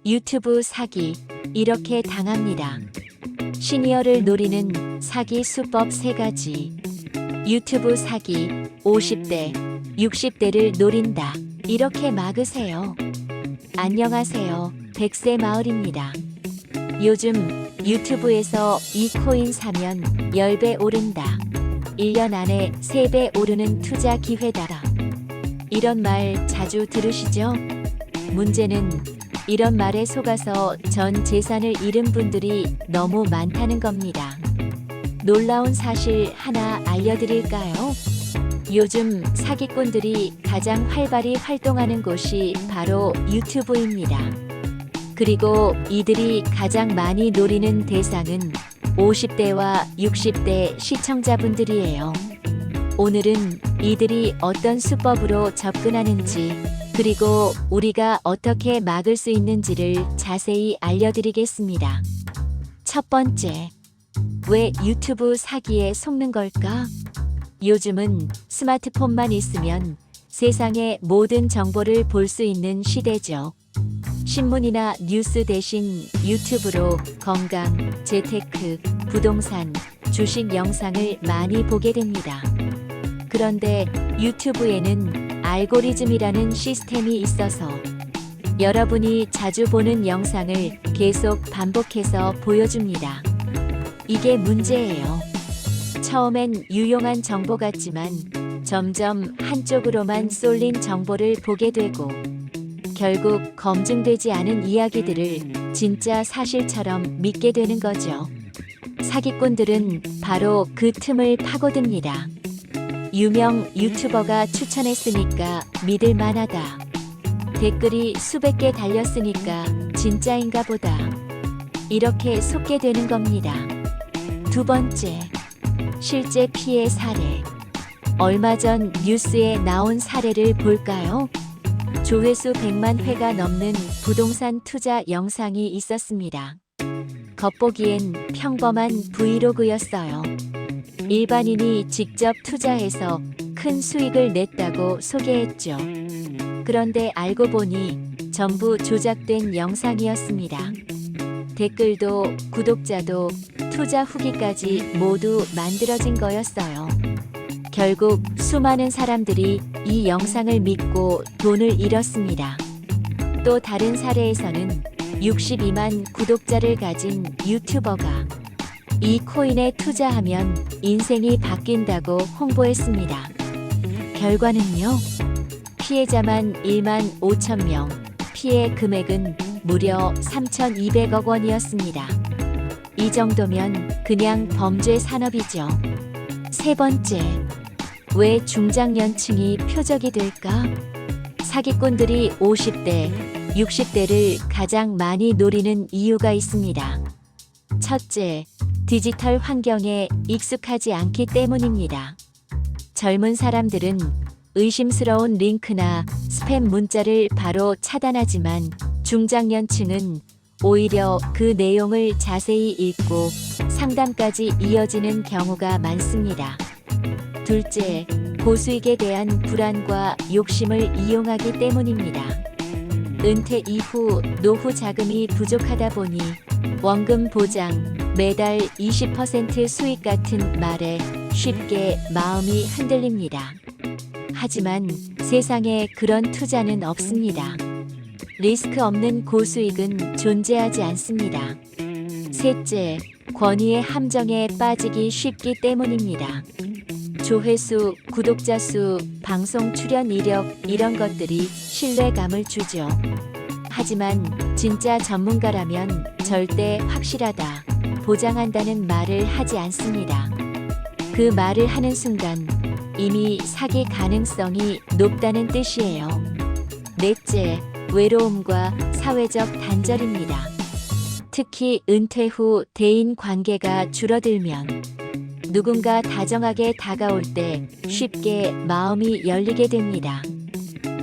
유튜브 사기, 이렇게 당합니다. 시니어를 노리는 사기 수법 3가지. 유튜브 사기, 50대, 60대를 노린다. 이렇게 막으세요. 안녕하세요. 100세 마을입니다. 요즘 유튜브에서 이 코인 사면 10배 오른다. 1년 안에 3배 오르는 투자 기회다. 이런 말 자주 들으시죠? 문제는 이런 말에 속아서 전 재산을 잃은 분들이 너무 많다는 겁니다. 놀라운 사실 하나 알려드릴까요? 요즘 사기꾼들이 가장 활발히 활동하는 곳이 바로 유튜브입니다. 그리고 이들이 가장 많이 노리는 대상은 50대와 60대 시청자분들이에요. 오늘은 이들이 어떤 수법으로 접근하는지, 그리고 우리가 어떻게 막을 수 있는지를 자세히 알려드리겠습니다. 첫 번째, 왜 유튜브 사기에 속는 걸까? 요즘은 스마트폰만 있으면 세상의 모든 정보를 볼 수 있는 시대죠. 신문이나 뉴스 대신 유튜브로 건강, 재테크, 부동산, 주식 영상을 많이 보게 됩니다. 그런데 유튜브에는 알고리즘이라는 시스템이 있어서 여러분이 자주 보는 영상을 계속 반복해서 보여줍니다. 이게 문제예요. 처음엔 유용한 정보 같지만 점점 한쪽으로만 쏠린 정보를 보게 되고 결국 검증되지 않은 이야기들을 진짜 사실처럼 믿게 되는 거죠. 사기꾼들은 바로 그 틈을 파고듭니다. 유명 유튜버가 추천했으니까 믿을 만하다. 댓글이 수백 개 달렸으니까 진짜인가 보다. 이렇게 속게 되는 겁니다. 두 번째, 실제 피해 사례. 얼마 전 뉴스에 나온 사례를 볼까요? 조회수 100만 회가 넘는 부동산 투자 영상이 있었습니다. 겉보기엔 평범한 브이로그였어요. 일반인이 직접 투자해서 큰 수익을 냈다고 소개했죠. 그런데 알고 보니 전부 조작된 영상이었습니다. 댓글도 구독자도 투자 후기까지 모두 만들어진 거였어요. 결국 수많은 사람들이 이 영상을 믿고 돈을 잃었습니다. 또 다른 사례에서는 62만 구독자를 가진 유튜버가 이 코인에 투자하면 인생이 바뀐다고 홍보했습니다. 결과는요? 피해자만 1만 5천 명, 피해 금액은 무려 3,200억 원이었습니다. 이 정도면 그냥 범죄 산업이죠. 세 번째, 왜 중장년층이 표적이 될까? 사기꾼들이 50대, 60대를 가장 많이 노리는 이유가 있습니다. 첫째, 디지털 환경에 익숙하지 않기 때문입니다. 젊은 사람들은 의심스러운 링크나 스팸 문자를 바로 차단하지만 중장년층은 오히려 그 내용을 자세히 읽고 상담까지 이어지는 경우가 많습니다. 둘째, 고수익에 대한 불안과 욕심을 이용하기 때문입니다. 은퇴 이후 노후 자금이 부족하다 보니 원금 보장, 매달 20% 수익 같은 말에 쉽게 마음이 흔들립니다. 하지만 세상에 그런 투자는 없습니다. 리스크 없는 고수익은 존재하지 않습니다. 셋째, 권위의 함정에 빠지기 쉽기 때문입니다. 조회수, 구독자 수, 방송 출연 이력 이런 것들이 신뢰감을 주죠. 하지만 진짜 전문가라면 절대 확실하다, 보장한다는 말을 하지 않습니다. 그 말을 하는 순간 이미 사기 가능성이 높다는 뜻이에요. 넷째, 외로움과 사회적 단절입니다. 특히 은퇴 후 대인 관계가 줄어들면 누군가 다정하게 다가올 때 쉽게 마음이 열리게 됩니다.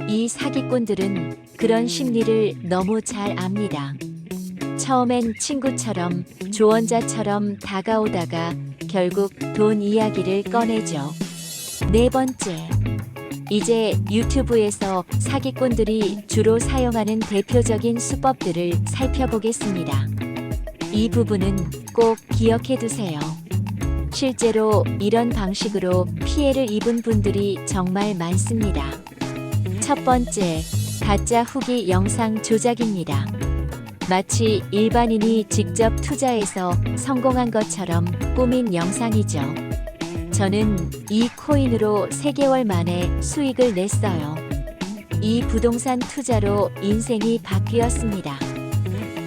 이 사기꾼들은 그런 심리를 너무 잘 압니다. 처음엔 친구처럼 조언자처럼 다가오다가 결국 돈 이야기를 꺼내죠. 네 번째, 이제 유튜브에서 사기꾼들이 주로 사용하는 대표적인 수법들을 살펴보겠습니다. 이 부분은 꼭 기억해 두세요. 실제로 이런 방식으로 피해를 입은 분들이 정말 많습니다. 첫 번째, 가짜 후기 영상 조작입니다. 마치 일반인이 직접 투자해서 성공한 것처럼 꾸민 영상이죠. 저는 이 코인으로 3개월 만에 수익을 냈어요. 이 부동산 투자로 인생이 바뀌었습니다.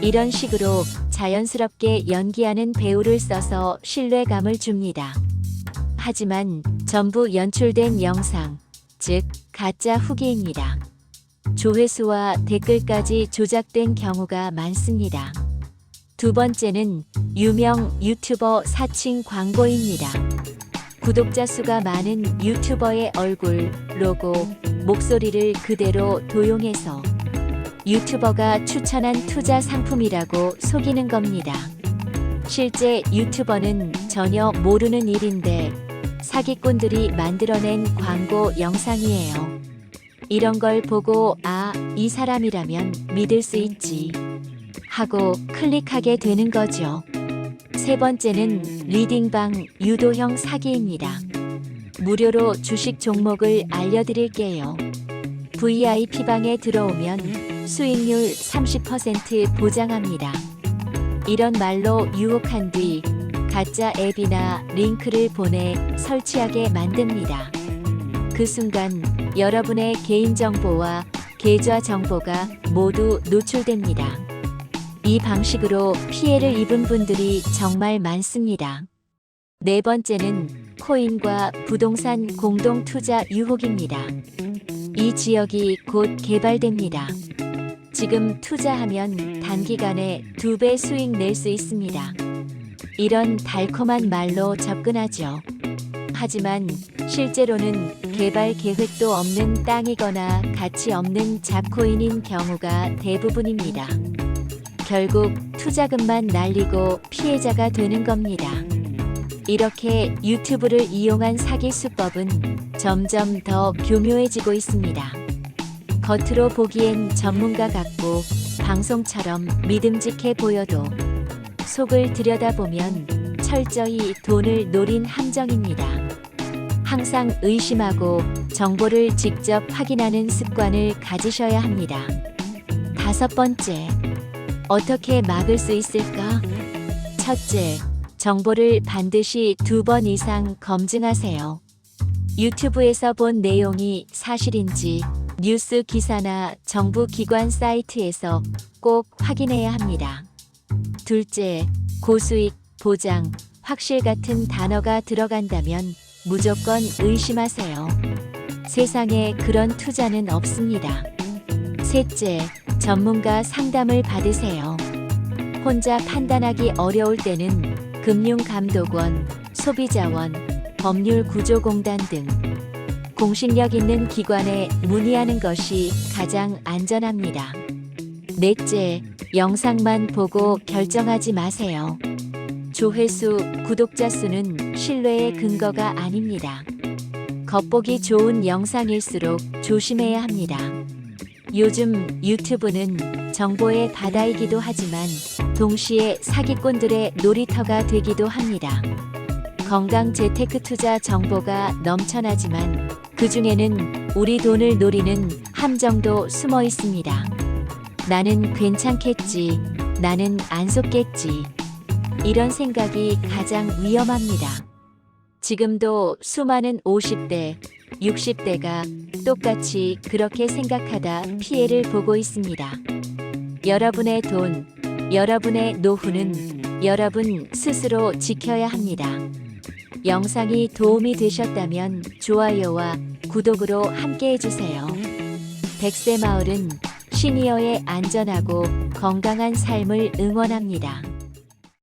이런 식으로 자연스럽게 연기하는 배우를 써서 신뢰감을 줍니다. 하지만 전부 연출된 영상, 즉 가짜 후기입니다. 조회수와 댓글까지 조작된 경우가 많습니다. 두 번째는 유명 유튜버 사칭 광고입니다. 구독자 수가 많은 유튜버의 얼굴, 로고, 목소리를 그대로 도용해서 유튜버가 추천한 투자 상품이라고 속이는 겁니다. 실제 유튜버는 전혀 모르는 일인데 사기꾼들이 만들어낸 광고 영상이에요. 이런 걸 보고 이 사람이라면 믿을 수 있지 하고 클릭하게 되는 거죠. 세 번째는 리딩방 유도형 사기입니다. 무료로 주식 종목을 알려드릴게요. VIP방에 들어오면 수익률 30% 보장합니다. 이런 말로 유혹한 뒤 가짜 앱이나 링크를 보내 설치하게 만듭니다. 그 순간 여러분의 개인정보와 계좌 정보가 모두 노출됩니다. 이 방식으로 피해를 입은 분들이 정말 많습니다. 네 번째는 코인과 부동산 공동 투자 유혹입니다. 이 지역이 곧 개발됩니다. 지금 투자하면 단기간에 2배 수익 낼 수 있습니다. 이런 달콤한 말로 접근하죠. 하지만 실제로는 개발 계획도 없는 땅이거나 가치 없는 잡코인인 경우가 대부분입니다. 결국 투자금만 날리고 피해자가 되는 겁니다. 이렇게 유튜브를 이용한 사기 수법은 점점 더 교묘해지고 있습니다. 겉으로 보기엔 전문가 같고 방송처럼 믿음직해 보여도 속을 들여다보면 철저히 돈을 노린 함정입니다. 항상 의심하고 정보를 직접 확인하는 습관을 가지셔야 합니다. 다섯 번째, 어떻게 막을 수 있을까? 첫째, 정보를 반드시 2번 이상 검증하세요. 유튜브에서 본 내용이 사실인지 뉴스 기사나 정부 기관 사이트에서 꼭 확인해야 합니다. 둘째, 고수익, 보장, 확실 같은 단어가 들어간다면 무조건 의심하세요. 세상에 그런 투자는 없습니다. 셋째, 전문가 상담을 받으세요. 혼자 판단하기 어려울 때는 금융감독원, 소비자원, 법률구조공단 등 공신력 있는 기관에 문의하는 것이 가장 안전합니다. 넷째, 영상만 보고 결정하지 마세요. 조회수, 구독자 수는 신뢰의 근거가 아닙니다. 겉보기 좋은 영상일수록 조심해야 합니다. 요즘 유튜브는 정보의 바다이기도 하지만 동시에 사기꾼들의 놀이터가 되기도 합니다. 건강 재테크 투자 정보가 넘쳐나지만 그 중에는 우리 돈을 노리는 함정도 숨어 있습니다. 나는 괜찮겠지, 나는 안 속겠지. 이런 생각이 가장 위험합니다. 지금도 수많은 50대, 60대가 똑같이 그렇게 생각하다 피해를 보고 있습니다. 여러분의 돈, 여러분의 노후는 여러분 스스로 지켜야 합니다. 영상이 도움이 되셨다면 좋아요와 구독으로 함께 해주세요. 100세 마을은 시니어의 안전하고 건강한 삶을 응원합니다.